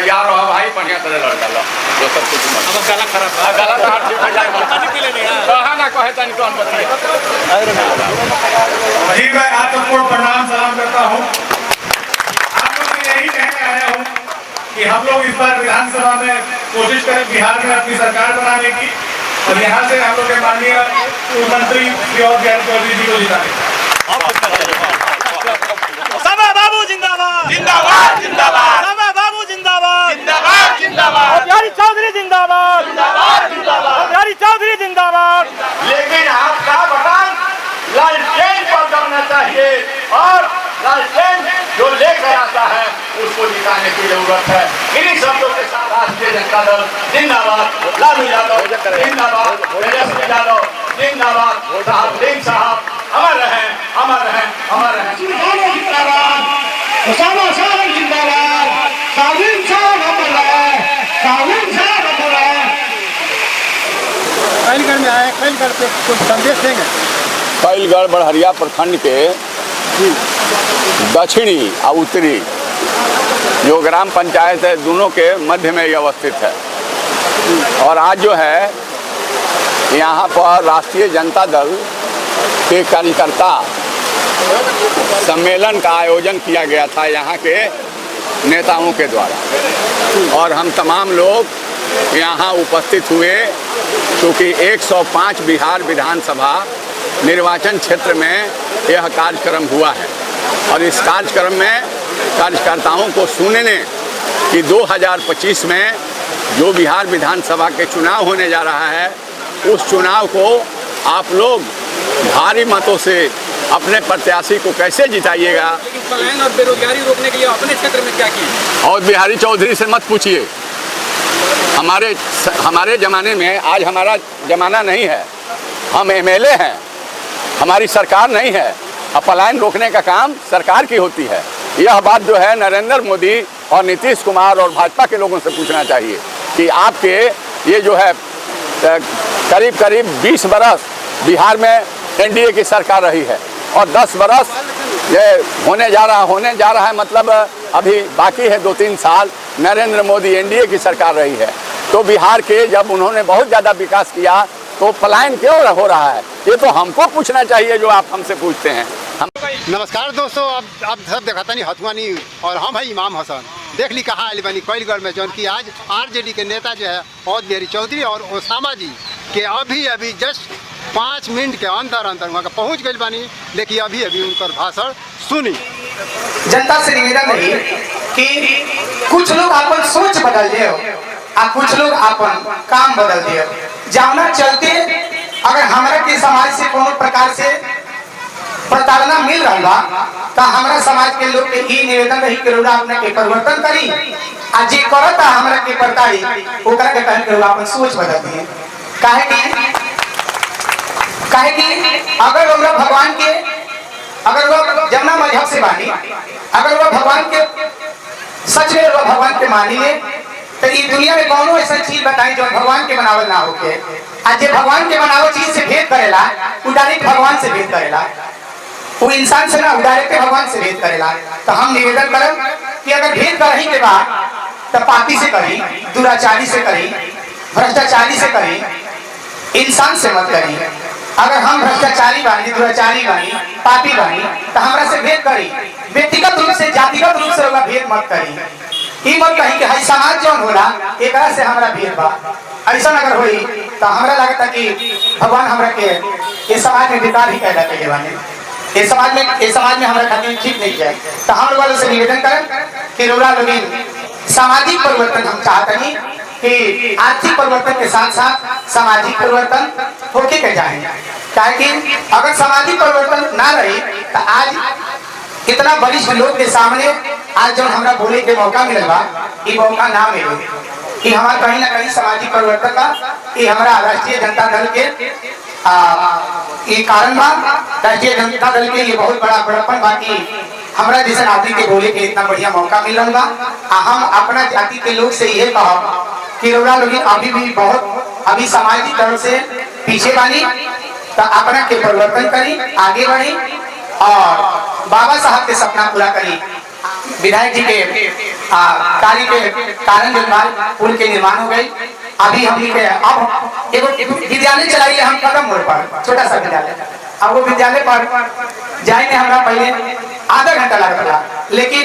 तैयार रहो भाई, बढ़िया तरह लड़का लो जो सब कुछ अब गला खराब गला काट के भेजा कहा ना कहे तनी कौन बताइए। जी मैं आप सबको प्रणाम सलाम करता हूँ। आप लोग से यही कहने आया हूँ कि हम लोग इस बार विधानसभा में कोशिश करें बिहार में अपनी सरकार बनाने की और यहाँ से हम लोग के माननीय मुख्यमंत्री श्री और चौधरी जी को जिताने। सभा बाबू जिंदाबाद जिंदाबाद जिंदाबाद, सभा बाबू जिंदाबाद जिंदाबाद जिंदाबाद, बिहारी चौधरी जिंदाबाद जिंदाबाद जिंदाबाद। बिहारी चौधरी जिंदाबाद। लेकिन आपका बटन लालटेन पर करना चाहिए और लालटेन जो लेकर आता है उसको जिताने की जरूरत है। इन्हीं शब्दों के साथ राष्ट्रीय जनता दल जिंदाबाद, लालू यादव जिंदाबाद, तेजस्वी यादव जिंदाबाद, साहब साहब अमर रहें अमर रहें अमर रहें। जिंदाबाद, उसामा साहब जिंदाबाद, साजिद साहब अमर रहें, साजिद साहब अमर रहें। कैलगढ़ में आए, कैलगढ़ पे कुछ संदेश देंगे। कैलगढ़ बड़हरिया प्रखंड के दक्षिणी और उत्तरी जो ग्राम पंचायत है दोनों के मध्य में ये अवस्थित है और आज जो है यहाँ पर राष्ट्रीय जनता दल के कार्यकर्ता सम्मेलन का आयोजन किया गया था यहाँ के नेताओं के द्वारा और हम तमाम लोग यहाँ उपस्थित हुए क्योंकि 105 बिहार विधानसभा निर्वाचन क्षेत्र में यह कार्यक्रम हुआ है और इस कार्यक्रम में कार्यकर्ताओं को सुनने कि 2025 में जो बिहार विधानसभा के चुनाव होने जा रहा है उस चुनाव को आप लोग भारी मतों से अपने प्रत्याशी को कैसे जिताइएगा। लेकिन पलायन और बेरोजगारी रोकने के लिए अपने क्षेत्र में क्या किए? और बिहारी चौधरी से मत पूछिए, हमारे ज़माने में आज हमारा ज़माना नहीं है, हम एमएलए हैं, हमारी सरकार नहीं है। अब पलायन रोकने का काम सरकार की होती है। यह बात जो है नरेंद्र मोदी और नीतीश कुमार और भाजपा के लोगों से पूछना चाहिए कि आपके ये जो है करीब करीब 20 बरस बिहार में एनडीए की सरकार रही है और 10 बरस ये होने जा रहा है मतलब अभी बाकी है 2-3 साल नरेंद्र मोदी एनडीए की सरकार रही है। तो बिहार के जब उन्होंने बहुत ज़्यादा विकास किया तो पलायन क्यों हो रहा है, ये तो हमको पूछना चाहिए जो आप हमसे पूछते हैं। नमस्कार दोस्तों, आप सब देखता नहीं हथुआनी और हम है इमाम हसन। देख ली कहाँ आली बनी कैलगढ़ में जौन की आज आरजेडी के नेता जो है और बिहारी चौधरी और ओसामा जी के अभी जस्ट 5 मिनट के अंदर वहाँ पहुँच गई बानी, लेकिन अभी उनका भाषण सुनी। जनता से निवेदन है कि कुछ लोग अपन सोच बदल दिए और कुछ लोग अपन काम बदल दिए। जावना चलते अगर हमारा के समाज से कोनो प्रकार से प्रताड़ना मिल रहा बा तो हमारा समाज के लोग के ई निवेदन रही कि रोड़ा अपने के परिवर्तन करी आ जे करता हमरा के प्रताड़ी ओकरा के कहन के अपन सोच बदल दिए। काहे कि अगर वो भगवान के अगर वो जमुना मजहब से मानी, अगर वो भगवान के सच में वो भगवान के मानी ले तो इस दुनिया में कौनो ऐसा चीज बताई जो भगवान के बनावल ना होके। आज जे भगवान के बनावल चीज से भेद करेला वो डायरेक्ट भगवान से भेद करेला, वो इंसान से ना डायरेक्ट भगवान से भेद करेला। तो हम निवेदन करब कि अगर भेद करही के बाद तो पापी से करी, दुराचारी से करी, भ्रष्टाचारी से करी, इंसान से मत करी। अगर हम भ्रष्टाचारी बानी, दुराचारी बानी, पापी बानी तो हमरा से भेद करी, व्यक्तिगत रूप से जातिगत रूप से होगा भेद मत करी। ई मत कही कि हई समाज जौन होला एकरा से हमरा भेद बा। ऐसा अगर होई तो हमरा लगता कि भगवान हमरा के ये समाज में विकार ही पैदा कर देवाने, ये समाज में हमरा खातिर ठीक नहीं है। तो हम लोगों से निवेदन करें कि रोड़ा लोग सामाजिक परिवर्तन हम चाहते हैं कि आर्थिक परिवर्तन के साथ साथ सामाजिक परिवर्तन होके के जाए। ताकि अगर सामाजिक परिवर्तन ना रही तो आज इतना वरिष्ठ लोग के सामने आज जो हमरा बोले के मौका मिलेगा ये मौका ना मिले कि हमारा कहीं ना कहीं सामाजिक परिवर्तन का ये हमारा राष्ट्रीय जनता दल के ये कारण बा। राष्ट्रीय जनता दल के ये बहुत बड़ा बड़प्पन बाकी हमारा जैसे आदमी के बोले के इतना बढ़िया मौका मिल रहा बा। हम अपना जाति के लोग से ये कहो कि रोड़ा लोग अभी भी बहुत अभी सामाजिक तरफ से पीछे बानी तो अपना के परिवर्तन करी, आगे बढ़ी और बाबा साहब के सपना पूरा करी। विधायक जी के कार्य के कारण पुल के निर्माण हो गई। अभी हम अब एगो विद्यालय चलाइए हम कदम मोड़ पर, छोटा सा विद्यालय। अब वो विद्यालय पर जाए में हमारा पहले आधा घंटा लगता था, लेकिन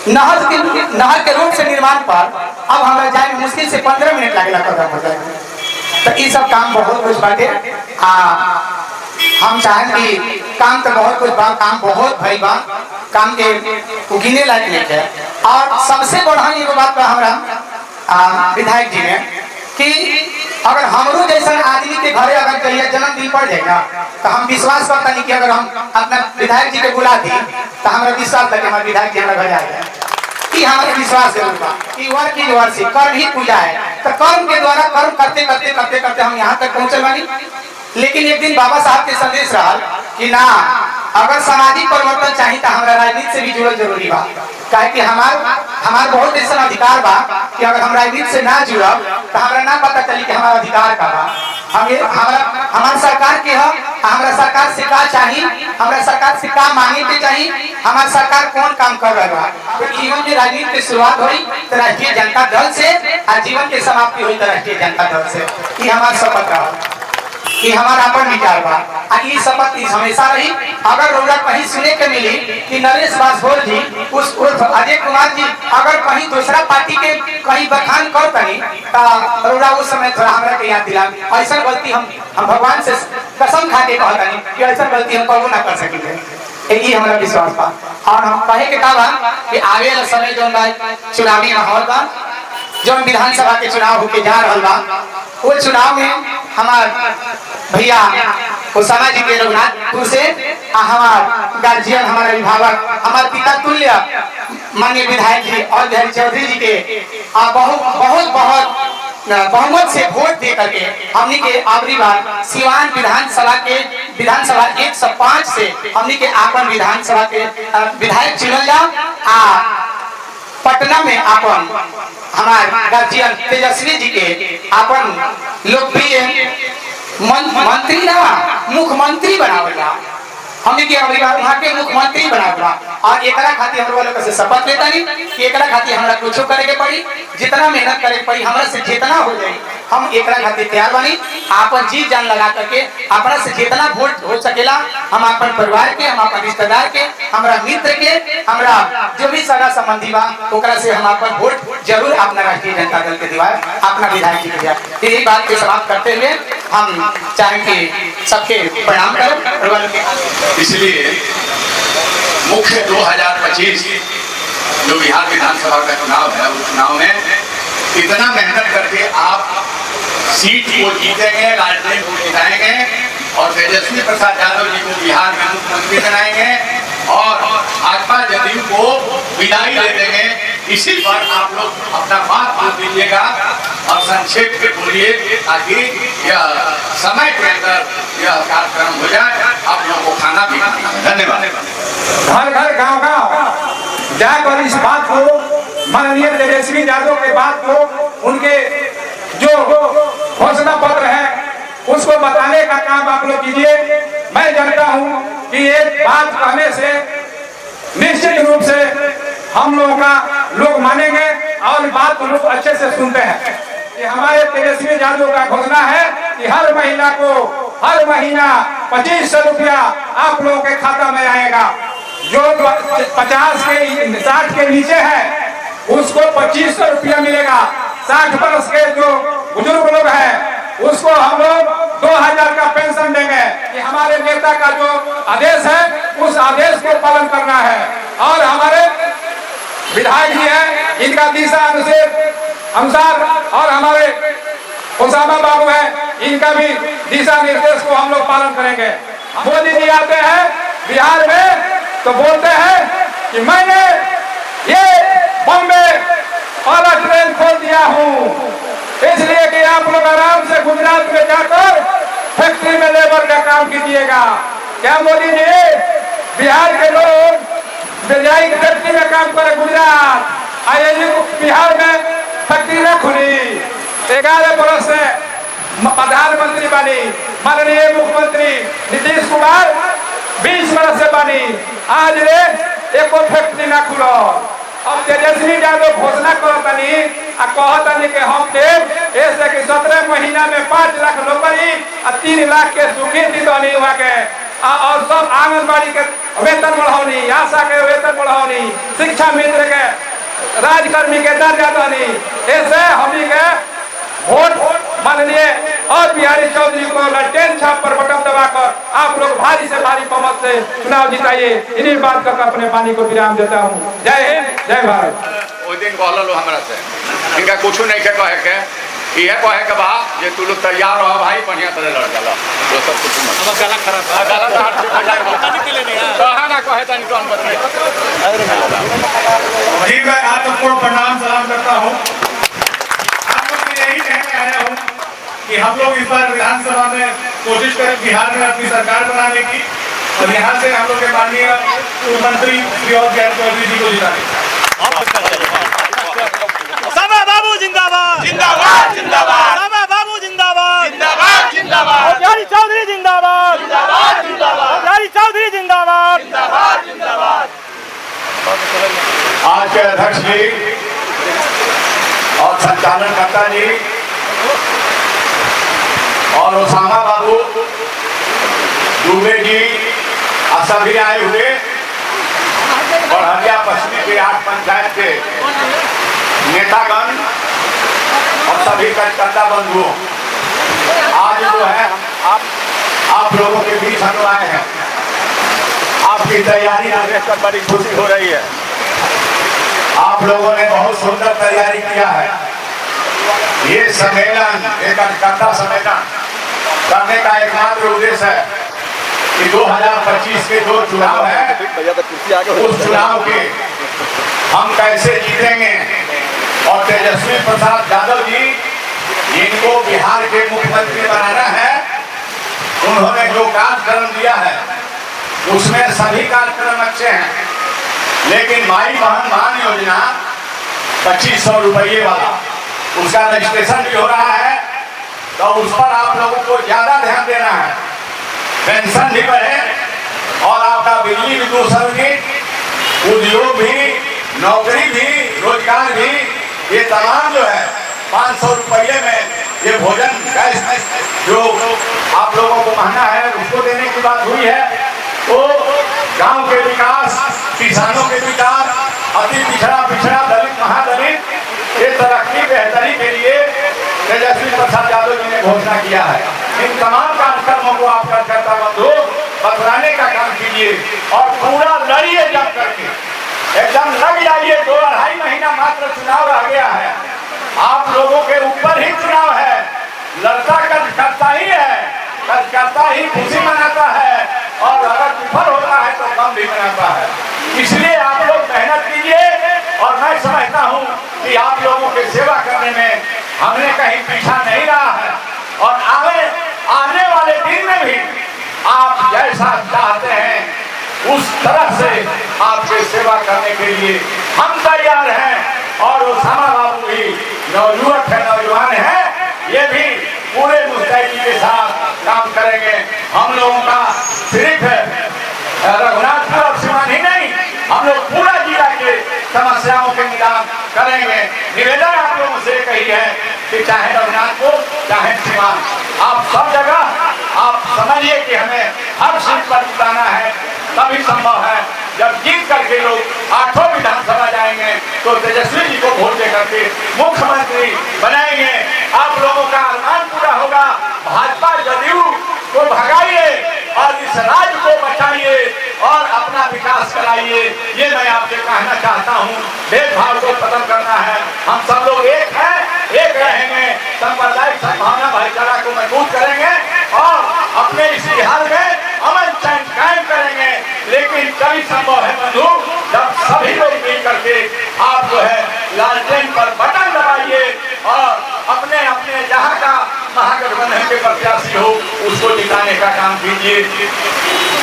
नहर के रोड से निर्माण पर अब हमारा जाए में मुश्किल से 15 मिनट लगेगा कदम मोड़। तो ये सब काम बहुत कुछ बाटे। हम चाहें कि काम तो बहुत कुछ बा, काम बहुत भाई बा, काम के गिने लायक नहीं है। और सबसे बड़ा एगो बात बा हमारा विधायक जी ने कि अगर हमरो जैसा आदमी के घरे अगर कहिए जन्मदिन पड़ जाए ना, तो हम विश्वास करता नहीं कि अगर हम अपना विधायक जी के बुला दी तो हमारा विश्वास लगे हमारे विधायक जी हमारा घर जाएगा। कि हमारे विश्वास है उनका कि वर्क की वर्ष कर्म ही पूजा है। तो कर्म के द्वारा कर्म करते करते करते करते हम यहाँ तक पहुँचे बानी। लेकिन एक दिन बाबा साहब के संदेश रहा कि ना, अगर सामाजिक परिवर्तन चाहिए तो हमारा राजनीति से भी जुड़ल जरूरी बा। काहे कि हमार बहुत ऐसा अधिकार बा कि अगर हम राजनीति से ना जुड़ब तो हमारा ना पता चली कि हमारा अधिकार का बा। हमारा सरकार के है, हमारा सरकार से का चाहिए, हमारा सरकार से का मांगे के चाहिए, हमारा सरकार कौन काम कर रहा है। तो जीवन की राजनीति की शुरुआत हुई तो राष्ट्रीय जनता दल से और जीवन की समाप्ति हुई तो राष्ट्रीय जनता दल से। ये हमारा शपथ रहा कि हमारा अपन विचार बा। ये शपथ हमेशा रही। अगर रौरा कहीं सुने के मिली कि नरेश बासभोर जी उस अजय कुमार जी अगर कहीं दूसरा पार्टी के कहीं बखान करतनी तो रौरा उस समय थोड़ा हमरा के याद दिला। ऐसा गलती हम भगवान से कसम खा के कहतनी कि ऐसा गलती हम कबो ना कर सकेंगे। यही हमारा विश्वास बा। और हम कहे के का बा कि आवे वाला समय जो चुनावी माहौल बा, जो विधानसभा के चुनाव होके जा रहा बा, वो चुनाव में हमार भैया उसामा जी के रघुनाथपुर से हमार गार्जियन, हमारा अभिभावक, हमारे पिता तुल्य माननीय विधायक जी और बिहारी चौधरी जी के बहुत बहुमत से वोट दे करके हमने के आखिरी बार सिवान विधानसभा 105 से हमने के आपन विधानसभा के विधायक चुनल जा। पटना में आपन हमारे गार्जियन तेजस्वी जी के आपन लोकप्रिय मंत्री ना मुख्यमंत्री बनावला। हमने के वहाँ के मुख्यमंत्री बनावला। और एकरा खातिर हम लोग से शपथ लेता नहीं कि एकरा खातिर हमरा कुछ करे के पड़ी, जितना मेहनत करे के पड़ी, हमरा से जितना हो जाए हम एकरा खातिर तैयार बानी। आपन जी जान लगा करके अपना से जितना वोट हो सकेला हम अपन परिवार के, हम अपन रिश्तेदार के, हमरा मित्र के, हमरा जो भी सगा संबंधी बा ओकरा से हम अपन वोट जरूर अपना राष्ट्रीय जनता दल के दिवाए, अपना विधायक जी के दिवाए। यही बात के समाप्त करते हुए हम चाहें कि सबके प्रणाम करें। इसलिए मुख्य 2025 जो बिहार विधानसभा का चुनाव है, उस चुनाव में इतना मेहनत करके आप सीट को जीतेंगे, राजनीति को जिताएंगे और तेजस्वी प्रसाद यादव जी को बिहार में मुख्यमंत्री बनाएंगे और भाजपा जदयू को विदाई दे देंगे। इसी पर आप लोग अपना बात बोल दीजिएगा और संक्षेप में बोलिए ताकि यह समय के अंदर यह कार्यक्रम हो जाए, आप लोगों को खाना भी खाना। धन्यवाद। घर घर गांव गांव जाकर इस बात को माननीय तेजस्वी यादव के बात को, उनके जो घोषणा पत्र है उसको बताने का काम आप लोग कीजिए। मैं जानता हूं कि एक बात कहने से निश्चित रूप से हम लोगों का लोग मानेंगे और बात को लोग अच्छे से सुनते हैं कि हमारे तेजस्वी यादव का घोषणा है कि हर महिला को हर महीना 2500 रुपया आप लोगों के खाता में आएगा। जो 50 के 60 के नीचे है उसको 2500 रुपया मिलेगा। 60 वर्ष के जो बुजुर्ग लोग हैं उसको हम लोग 2000 का पेंशन देंगे। कि हमारे नेता का जो आदेश है उस आदेश को पालन करना है। और हमारे विधायक जी हैं, इनका दिशा अनुसार और हमारे उसामा बाबू हैं, इनका भी दिशा निर्देश को हम लोग पालन करेंगे। मोदी जी आते हैं बिहार में तो बोलते हैं कि मैंने ये बॉम्बे वाला ट्रेन खोल दिया हूँ, इसलिए कि आप लोग आराम से गुजरात में जाकर फैक्ट्री में लेबर का काम कीजिएगा। क्या मोदी जी बिहार के लोग जाएंगे फैक्ट्री में काम करे गुजरात, आइए बिहार में फैक्ट्री न खुली। 11 बरस से प्रधानमंत्री बनी माननीय मुख्यमंत्री नीतीश कुमार 20 बरस से बनी, आज रे एको फैक्ट्री ना खुलो। अब तेजस्वी यादव घोषणा करतनी आ कहतनी कि हम देव ऐसे कि 17 महीना में 5 लाख नौकरी आ 3 लाख के सुखी दीतनी वहाँ के और सब आंगनबाड़ी के वेतन बढ़ानी, आशा के वेतन बढ़ानी, शिक्षा मित्र के राजकर्मी के दर्जा दनी। ऐसे हमी के वोट माननीय और बिहारी चौधरी को ललटेन छाप पर बटन दबाकर आप लोग भारी से भारी बहुमत से चुनाव जिताइए। इन्हीं बात कर अपने वाणी को विराम देता हूँ। जय हिंद, जय भारत। वो दिन कहल लो हमरा से इनका कुछ नहीं के कहे के ये कहे के बा जे तू लोग तैयार रहो भाई, बढ़िया तरह लड़ चला तो सब कुछ मत अब गला खराब गला हाथ से बताने के लिए नहीं कहा ना कहे तनी तो हम बताइए। जी मैं आप सबको प्रणाम सलाम करता हूँ। आप लोग से यही कहने आया हूँ कि हम लोग इस बार विधानसभा में कोशिश करें बिहार में अपनी सरकार बनाने की और यहाँ से हम लोग के माननीय मंत्री श्री और बिहारी चौधरी जी को जिताने। सभा बाबू जिंदाबाद, जिंदाबाद जिंदाबाद, सभा बाबू जिंदाबाद, जिंदाबाद जिंदाबाद, बिहारी चौधरी जिंदाबाद, जिंदाबाद जिंदाबाद, बिहारी चौधरी जिंदाबाद, जिंदाबाद जिंदाबाद। आज के अध्यक्ष जी और संचालनकर्ता जी और ओसामा बाबू दुबे जी सभी आए हुए और हरिया पश्चिमी के 8 पंचायत के नेतागण और सभी कार्यकर्ता बंधुओं, आज जो है आप लोगों के बीच हम आए हैं। आपकी तैयारी देखकर बड़ी खुशी हो रही है। आप लोगों ने बहुत सुंदर तैयारी किया है। ये सम्मेलन एक कार्यकर्ता सम्मेलन करने का एकमात्र उद्देश्य है कि 2025 के जो चुनाव है उस चुनाव के हम कैसे जीतेंगे और तेजस्वी प्रसाद यादव जी जिनको बिहार के मुख्यमंत्री बनाना है, उन्होंने जो कार्यक्रम दिया है उसमें सभी कार्यक्रम अच्छे हैं, लेकिन माई बहन मान योजना 2500 रुपये वाला उसका रजिस्ट्रेशन भी हो रहा है, तो उस पर आप लोगों को ज्यादा ध्यान देना है। पेंशन भी बढ़े और आपका बिजली भी 200 यूनिट, उद्योग भी, नौकरी भी, रोजगार भी, ये तमाम जो है 500 रुपये में ये भोजन गैस जो आप लोगों को महंगा है उसको देने की बात हुई है। तो गांव के विकास, किसानों के विकास, अति पिछड़ा दलित महादलित ये तरक्की बेहतरी के लिए तेजस्वी प्रसाद यादव जी ने घोषणा किया है। इन तमाम कार्यक्रमों को आप कार्यकर्ता बंधु बतलाने का काम कीजिए और पूरा लड़िए जम करके एकदम लग जाइए। 2-2.5 महीना मात्र चुनाव रह गया है। आप लोगों के ऊपर ही चुनाव है। लड़ता कार्यकर्ता ही है, कार्यकर्ता ही खुशी मनाता है और अगर विफल होता है तो गम भी मनाता है। इसलिए आप लोग मेहनत कीजिए और मैं समझता हूँ कि आप लोगों की सेवा करने में हमने कहीं पीछा नहीं रहा है और आने वाले दिन में भी आप जैसा चाहते हैं उस तरह से आपकी सेवा करने के लिए हम तैयार हैं। और ओसामा बाबू भी नौजवान है, ये भी पूरे मुस्तैदी के साथ काम करेंगे। हम लोगों का सिर्फ रघुनाथपुर और सीमान ही नहीं, हम लोग पूरा जिला के समस्याओं के निदान करेंगे। निवेदन आप लोगों से कही है कि चाहे रघुनाथपुर चाहे सीमान, आप सब जगह आप समझिए कि हमें हर सीट पर जिताना है, तभी संभव है। जब जीत करके लोग 8 विधानसभा जाएंगे तो तेजस्वी जी को वोट दे करके मुख्यमंत्री बनाएंगे। आप लोगों का अरमान पूरा होगा। भाजपा जदयू को भगाइए और इस राज्य को बचाइए और अपना विकास कराइए। ये मैं आपसे कहना चाहता हूँ। भेदभाव को खत्म करना है। हम सब लोग एक हैं, एक रहेंगे, सांप्रदायिक सद्भावना भाईचारा को मजबूत करेंगे और अपने इस बिहार में अमन चैन कायम करेंगे। लेकिन कभी संभव है बंधु जब सभी लोग मिल करके आप जो है लालटेन पर बटन दबाइए और अपने अपने जहाँ का महागठबंधन के प्रत्याशी हो उसको जिताने का काम कीजिए।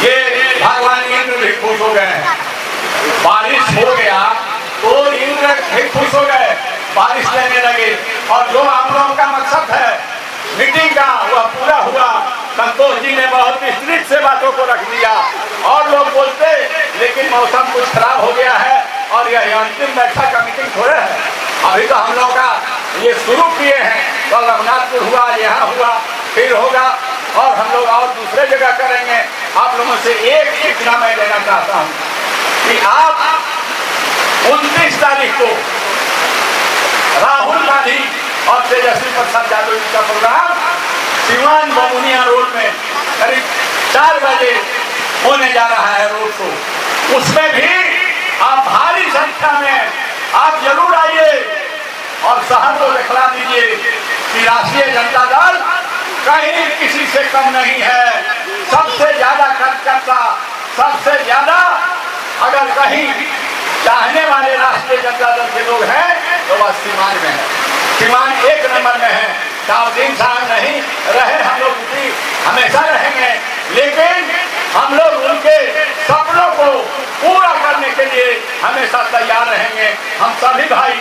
ये भगवान इंद्र भी खुश हो गए, बारिश हो गया तो इंद्र भी खुश हो गए, बारिश लेने लगे और जो आप लोगों का मकसद है मीटिंग का वह पूरा हुआ। संतोष जी ने बहुत विस्तृत से बातों को रख दिया और लोग बोलते लेकिन मौसम कुछ खराब हो गया है और यह अंतिम बैठक का मीटिंग थोड़े है। अभी तो हम लोग का ये शुरू किए हैं, कल रघुनाथपुर हुआ, यहाँ हुआ, फिर होगा और हम लोग और दूसरे जगह करेंगे। आप लोगों से एक सूचना मैं देना चाहता हूँ कि आप 29 तारीख को राहुल गांधी और तेजस्वी प्रसाद यादव जी का प्रोग्राम सिवान बमुनिया रोड में करीब 4 बजे होने जा रहा है रोड शो। उसमें भी आप भारी संख्या में आप जरूर आइए और शहर को दिखला दीजिए कि राष्ट्रीय जनता दल कहीं किसी से कम नहीं है। सबसे ज्यादा कार्यकर्ता, सबसे ज्यादा अगर कहीं चाहने वाले राष्ट्रीय जनता दल के लोग हैं तो वह सीमान में है। सीमान 1 नंबर में है। साउद्दीन साहब नहीं रहे, हम लोग उनकी हमेशा रहेंगे, लेकिन हम लोग उनके सपनों को पूरा करने के लिए हमेशा तैयार रहेंगे। हम सभी भाई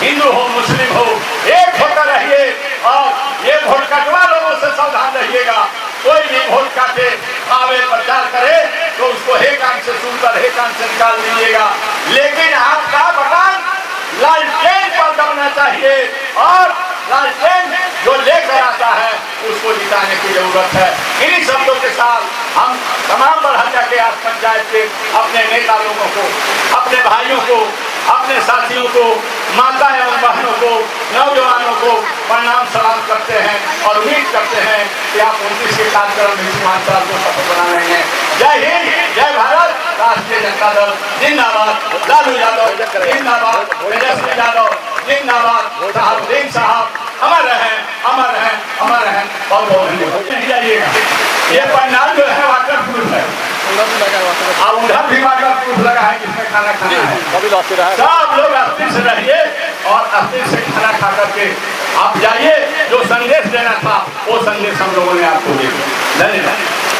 हिंदू हो मुस्लिम हो एक होकर रहिए और ये वोट कटवा लोगों से सावधान रहिएगा। कोई भी वोट काटे आवे प्रचार करे तो उसको हे कान से सुनकर हे कान से निकाल दीजिएगा, लेकिन आपका बटन लालटेन पर दबना चाहिए और लालटेन जो लेकर आता है उसको जिताने की जरूरत है। इन्हीं शब्दों के साथ हम तमाम बरहजा के आज पंचायत के अपने नेता लोगों को, अपने भाइयों को, अपने साथियों को, माता एवं बहनों को, नौजवानों को प्रणाम सलाम करते हैं और उम्मीद करते हैं कि आप 29 के कार्यक्रम में सिवान साहब को सफल बना रहे हैं। जय हिंद, जय भारत, राष्ट्रीय जनता दल जिंदाबाद, लालू यादव जिंदाबाद, तेजस्वी यादव जिंदाबाद, साहब साहब अमर रहें, अमर रहें, अमर रहें। बहुत बहुत धन्यवाद। जाइएगा, ये पंडाल जो है वाटर प्रूफ है और उधर भी वाटर प्रूफ लगा है जिसमें खाना खाना है। सब लोग अस्थिर से रहिए और अस्थिर से खाना खा करके आप जाइए। जो संदेश देना था वो संदेश हम लोगों ने आपको दिया। धन्यवाद।